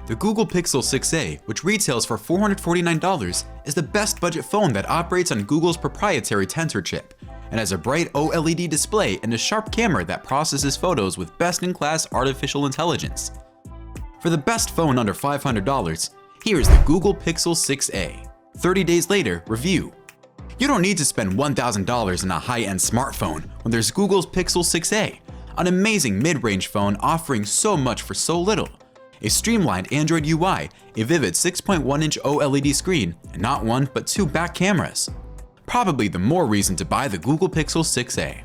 The Google Pixel 6a, which retails for $449, is the best budget phone that operates on Google's proprietary Tensor chip and has a bright OLED display and a sharp camera that processes photos with best-in-class artificial intelligence. For the best phone under $500, here is the Google Pixel 6a. 30 days later, review. You don't need to spend $1,000 on a high-end smartphone when there's Google's Pixel 6a, an amazing mid-range phone offering so much for so little. A streamlined Android UI, a vivid 6.1-inch OLED screen, and not one but two back cameras. Probably the more reason to buy the Google Pixel 6a.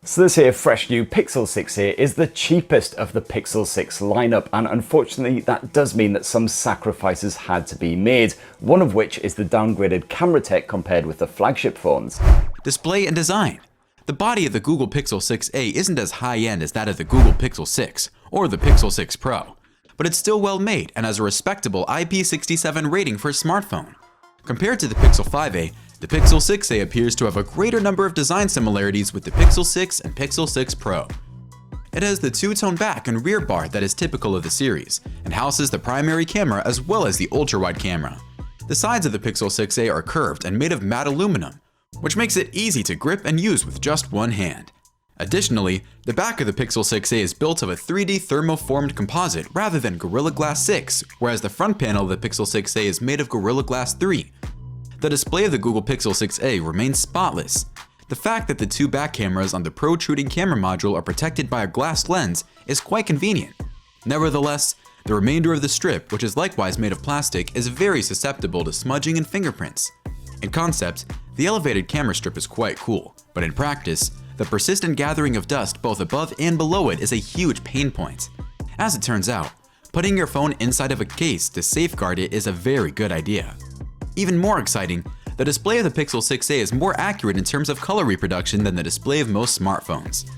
So this here fresh new Pixel 6 here is the cheapest of the Pixel 6 lineup, and unfortunately that does mean that some sacrifices had to be made, one of which is the downgraded camera tech compared with the flagship phones. Display and design. The body of the Google Pixel 6a isn't as high-end as that of the Google Pixel 6 or the Pixel 6 Pro, but it's still well made and has a respectable IP67 rating for a smartphone. Compared to the Pixel 5a, the Pixel 6a appears to have a greater number of design similarities with the Pixel 6 and Pixel 6 Pro. It has the two-tone back and rear bar that is typical of the series, and houses the primary camera as well as the ultra-wide camera. The sides of the Pixel 6a are curved and made of matte aluminum, which makes it easy to grip and use with just one hand. Additionally, the back of the Pixel 6a is built of a 3D thermoformed composite rather than Gorilla Glass 6, whereas the front panel of the Pixel 6a is made of Gorilla Glass 3. The display of the Google Pixel 6a remains spotless. The fact that the two back cameras on the protruding camera module are protected by a glass lens is quite convenient. Nevertheless, the remainder of the strip, which is likewise made of plastic, is very susceptible to smudging and fingerprints. In concept, the elevated camera strip is quite cool, but in practice, the persistent gathering of dust both above and below it is a huge pain point. As it turns out, putting your phone inside of a case to safeguard it is a very good idea. Even more exciting, the display of the Pixel 6a is more accurate in terms of color reproduction than the display of most smartphones.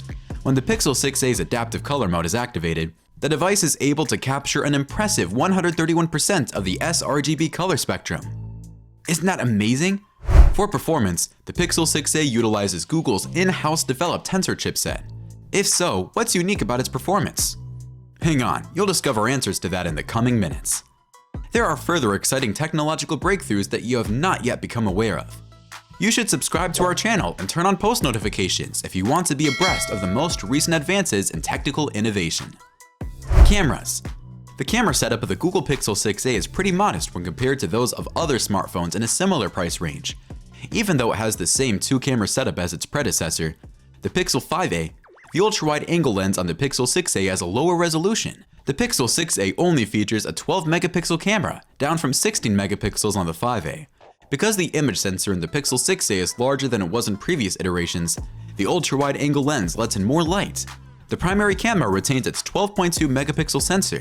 When the Pixel 6a's adaptive color mode is activated, the device is able to capture an impressive 131% of the sRGB color spectrum. Isn't that amazing? For performance, the Pixel 6a utilizes Google's in-house developed Tensor chipset. If so, what's unique about its performance? Hang on, you'll discover answers to that in the coming minutes. There are further exciting technological breakthroughs that you have not yet become aware of. You should subscribe to our channel and turn on post notifications if you want to be abreast of the most recent advances in technical innovation. Cameras. The camera setup of the Google Pixel 6a is pretty modest when compared to those of other smartphones in a similar price range. Even though it has the same two-camera setup as its predecessor, the Pixel 5a, the ultra-wide angle lens on the Pixel 6a has a lower resolution. The Pixel 6a only features a 12-megapixel camera, down from 16 megapixels on the 5a. Because the image sensor in the Pixel 6a is larger than it was in previous iterations, the ultra-wide angle lens lets in more light. The primary camera retains its 12.2 megapixel sensor.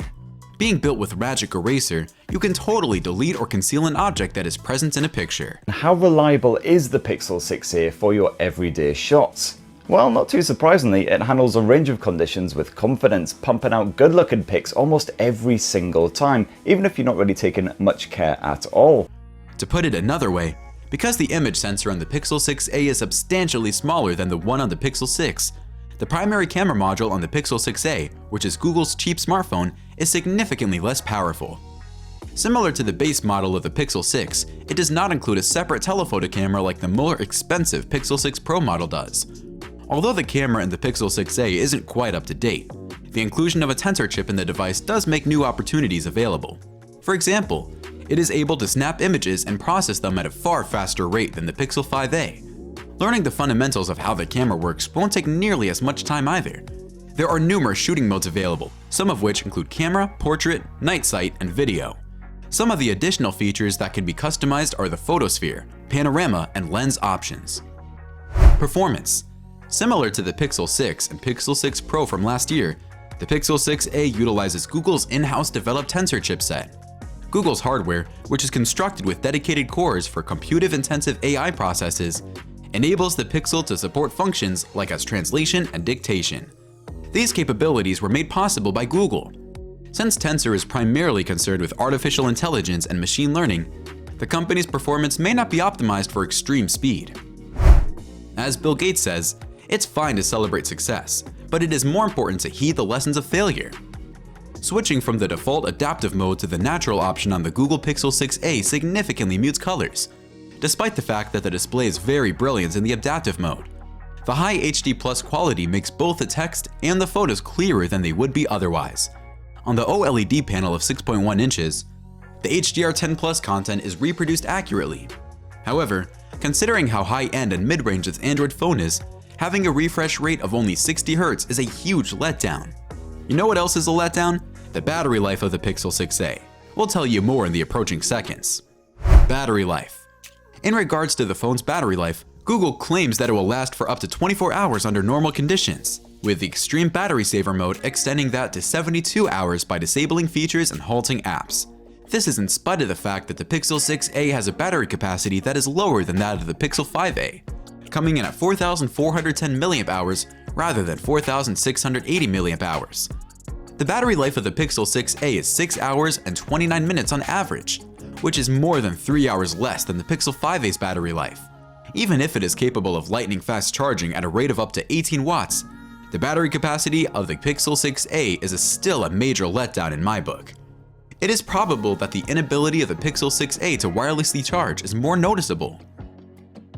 Being built with Magic Eraser, you can totally delete or conceal an object that is present in a picture. How reliable is the Pixel 6a for your everyday shots? Well, not too surprisingly, it handles a range of conditions with confidence, pumping out good-looking pics almost every single time, even if you're not really taking much care at all. To put it another way, because the image sensor on the Pixel 6a is substantially smaller than the one on the Pixel 6, the primary camera module on the Pixel 6a, which is Google's cheap smartphone, is significantly less powerful. Similar to the base model of the Pixel 6, it does not include a separate telephoto camera like the more expensive Pixel 6 Pro model does. Although the camera in the Pixel 6a isn't quite up to date, the inclusion of a Tensor chip in the device does make new opportunities available. For example, it is able to snap images and process them at a far faster rate than the Pixel 5a. Learning the fundamentals of how the camera works won't take nearly as much time either. There are numerous shooting modes available, some of which include camera, portrait, night sight, and video. Some of the additional features that can be customized are the photosphere, panorama, and lens options. Performance. Similar to the Pixel 6 and Pixel 6 Pro from last year, the Pixel 6a utilizes Google's in-house developed Tensor chipset. Google's hardware, which is constructed with dedicated cores for compute-intensive AI processes, enables the Pixel to support functions like as translation and dictation. These capabilities were made possible by Google. Since Tensor is primarily concerned with artificial intelligence and machine learning, the company's performance may not be optimized for extreme speed. As Bill Gates says, it's fine to celebrate success, but it is more important to heed the lessons of failure. Switching from the default adaptive mode to the natural option on the Google Pixel 6a significantly mutes colors, despite the fact that the display is very brilliant in the adaptive mode. The high HD Plus quality makes both the text and the photos clearer than they would be otherwise. On the OLED panel of 6.1 inches, the HDR10 Plus content is reproduced accurately. However, considering how high-end and mid-range its Android phone is, having a refresh rate of only 60 Hz is a huge letdown. You know what else is a letdown? The battery life of the Pixel 6a. We'll tell you more in the approaching seconds. Battery life. In regards to the phone's battery life, Google claims that it will last for up to 24 hours under normal conditions, with the extreme battery saver mode extending that to 72 hours by disabling features and halting apps. This is in spite of the fact that the Pixel 6a has a battery capacity that is lower than that of the Pixel 5a, coming in at 4,410 mAh rather than 4,680 mAh. The battery life of the Pixel 6a is 6 hours and 29 minutes on average, which is more than 3 hours less than the Pixel 5a's battery life. Even if it is capable of lightning-fast charging at a rate of up to 18 watts, the battery capacity of the Pixel 6a is still a major letdown in my book. It is probable that the inability of the Pixel 6a to wirelessly charge is more noticeable.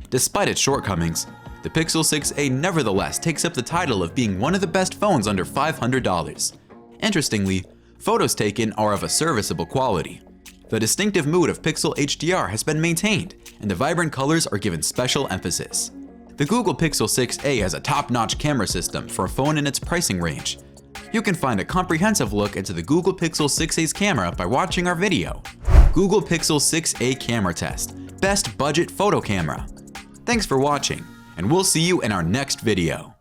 Despite its shortcomings, the Pixel 6a nevertheless takes up the title of being one of the best phones under $500. Interestingly, photos taken are of a serviceable quality. The distinctive mood of Pixel HDR has been maintained, and the vibrant colors are given special emphasis. The Google Pixel 6a has a top-notch camera system for a phone in its pricing range. You can find a comprehensive look into the Google Pixel 6a's camera by watching our video, Google Pixel 6a Camera Test, Best Budget Photo Camera. Thanks for watching, and we'll see you in our next video.